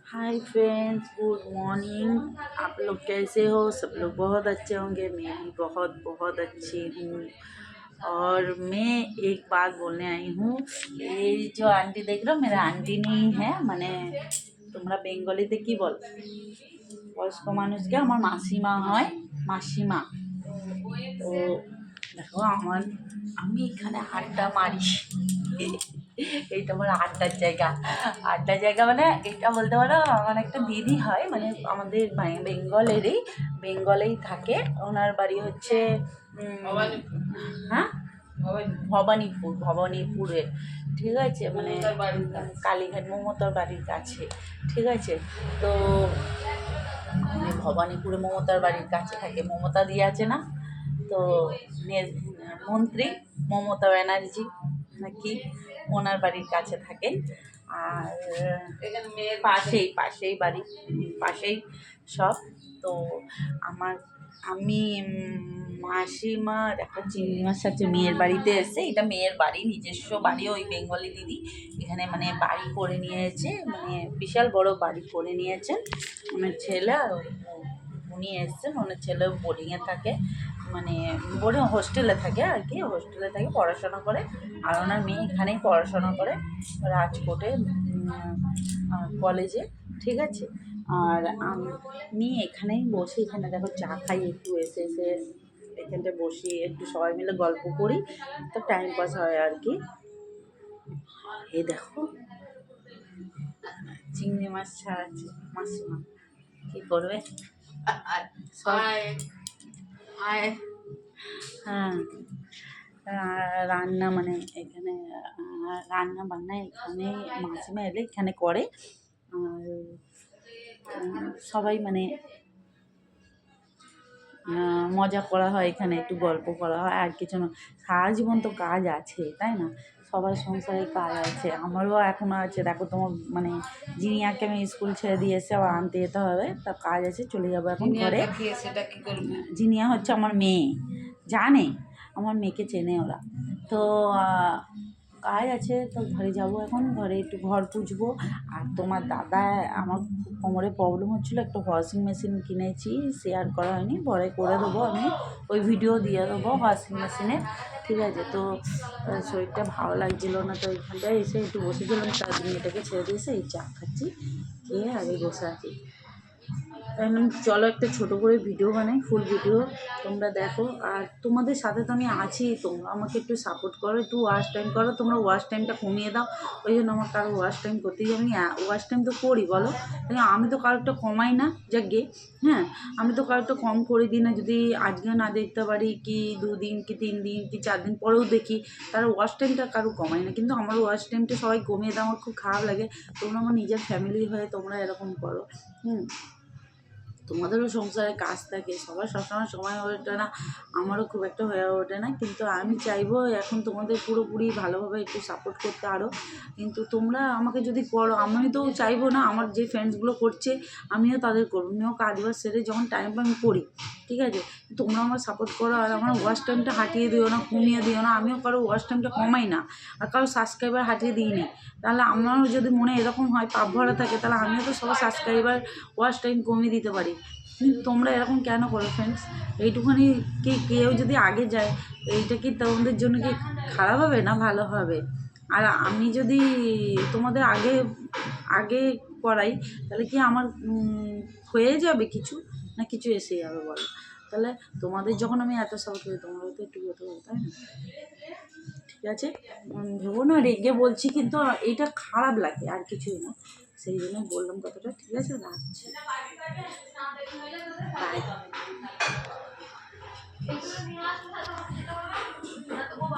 Hi friends, good morning. आप लोग कैसे हो? सब लोग बहुत अच्छे होंगे। मैं भी बहुत बहुत अच्छी हूँ। और मैं एक बात बोलने आई हूँ। ये जो आंटी देख रहे हो, मेरा आंटी नहीं है, মানে তোমরা বেঙ্গলিতে কি বল? বয়স্ক মানুষকে আমার মাসিমা হয়, মাসিমা। তো দেখো আমি এখানে আড্ডা মারি। এইটা আমার আড্ডার জায়গা মানে এটা বলতে পারো। আমার একটা দিদি হয়, মানে আমাদের বেঙ্গলেই থাকে। ওনার বাড়ি হচ্ছে হ্যাঁ, ভবানীপুরে। ঠিক আছে, মানে কালীঘাট মমতার বাড়ির কাছে। ঠিক আছে, তো ভবানীপুরে মমতার বাড়ির কাছে থাকে। মমতা দি আছে না, তো মন্ত্রী মমতা ব্যানার্জি নাকি, ওনার বাড়ির কাছে থাকে। আর পাশেই বাড়ি, পাশেই সব। তো আমি মাসিমার একটা চিংড়ি মাছ আছে মেয়ের বাড়িতে এসে। এটা মেয়ের বাড়ি, নিজস্ব বাড়ি। ওই বেঙ্গলি দিদি এখানে মানে বাড়ি করে নিয়েছে, মানে বিশাল বড় বাড়ি করে নিয়েছেন। ওনার ছেলে আর উনি এসছেন। ওনার ছেলে বোর্ডিংয়ে থাকে, মানে হোস্টেলে থাকে আর কি, হোস্টেলে থাকে, পড়াশোনা করে। আর ওনার মেয়ে এখানেই পড়াশোনা করে, রাজকোটে কলেজে। ঠিক আছে, আর আমি এখানেই বসে, এখানে দেখো চা খাই একটু, এসে এখানটায় বসি, একটু সবাই মিলে গল্প করি, তো টাইম পাস হয় আর কি। এই দেখো চিংড়ি মাছ ছাড়াচ্ছে মাসিমা, কী করবে? হ্যাঁ, রান্না মানে এখানে রান্না বান্না এখানে মাসিমা এলে এখানে করে। আর সবাই মানে মজা করা হয় এখানে, একটু গল্প করা হয়, আর কিছু না। সারা জীবন তো কাজ আছে, তাই না? সবার সংসারে কাজ আছে, আমারও এখনও আছে। দেখো তোমার মানে জিনিয়াকে আমি স্কুল ছেড়ে দিয়ে এসে আবার আনতে যেতে হবে, তা কাজ আছে, চলে যাবো এখন ঘরে। জিনিয়া হচ্ছে আমার মেয়ে, জানে, আমার মেয়েকে চেনে ওরা। তো কাজ আছে, তো ঘরে যাবো এখন, ঘরে একটু ঘর পুছবো। আর তোমার দাদা, আমার কোমরে প্রবলেম হচ্ছিলো, একটা ওয়াশিং মেশিন কিনেছি, শেয়ার করা হয়নি, পরে করে দেবো আমি, ওই ভিডিও দিয়ে দেবো ওয়াশিং মেশিনে। ঠিক আছে, তো শরীরটা ভালো লাগছিলো না, তো ওইখানটায় এসে একটু বসেছিলাম, তার মেয়েটাকে ছেড়ে দিয়েছে, এই চা খাচ্ছি, খেয়ে আগে বসে আছি। চলো একটা ছোটো করে ভিডিও বানাই, ফুল ভিডিও, তোমরা দেখো। আর তোমাদের সাথে তো আমি আছি, তোমরা আমাকে একটু সাপোর্ট করো, একটু ওয়াচ টাইম করো। তোমরা ওয়াচ টাইমটা কমিয়ে দাও, ওই জন্য আমার কারো ওয়াচ টাইম করতেই যাবে। আমি ওয়াচ টাইম তো করি, বলো, আমি তো কারোরটা কমাই না, যাকে হ্যাঁ, আমি তো কারোরটা কম করে দিই না। যদি আজকে না দেখতে পারি, কি 2 দিন কি 3 দিন কি 4 দিন পরেও দেখি, তার ওয়াচ টাইমটা কারো কমাই না। কিন্তু আমার ওয়াচ টাইমটা সবাই কমিয়ে দাও, আমার খুব খারাপ লাগে। তোমরা আমার নিজের ফ্যামিলি হয়ে তোমরা এরকম করো। তোমাদেরও সংসারে কাজ থাকে, সবার সবসময় সময় হয়ে ওঠে না, আমারও খুব একটা হয়ে ওঠে না। কিন্তু আমি চাইবো এখন তোমাদের পুরোপুরি ভালোভাবে একটু সাপোর্ট করতে আরও। কিন্তু তোমরা আমাকে যদি করো, আমি তো চাইবো না আমার যে ফ্রেন্ডসগুলো করছে আমিও তাদের করবো। আমিও কাজ বাজ সেরে যখন টাইম পাই আমি করি, ঠিক আছে? তোমরা আমার সাপোর্ট করো, আর আমার ওয়াচ টাইমটা হাটিয়ে দিও না, কমিয়ে দিও না। আমিও কারো ওয়াচ টাইমটা কমাই না, আর কারো সাবস্ক্রাইবার হাটিয়ে দিই নি। তাহলে আমারও যদি মনে এরকম হয়, পাপ ভরা থাকে, তাহলে আমিও তো সবার সাবস্ক্রাইবার ওয়াচ টাইম কমিয়ে দিতে পারি। কিন্তু তোমরা এরকম কেন করো ফ্রেন্ডস? এইটুখানি কি কেউ যদি আগে যায়, এইটা কি তোমাদের জন্য কি খারাপ হবে না ভালো হবে? আর আমি যদি তোমাদের আগে আগে করাই, তাহলে কি আমার হয়ে যাবে কিছু, না কিছু এসে যাবে বলো? তাহলে তোমাদের যখন আমি এত সাপোর্ট করি, তোমরাও তো একটু কথা বলো, তাই না? ঠিক আছে, ভেবো না রেগে বলছি, কিন্তু এটা খারাপ লাগে, আর কিছুই না, সেই জন্য বললাম কথাটা। ঠিক আছে, রাখছি।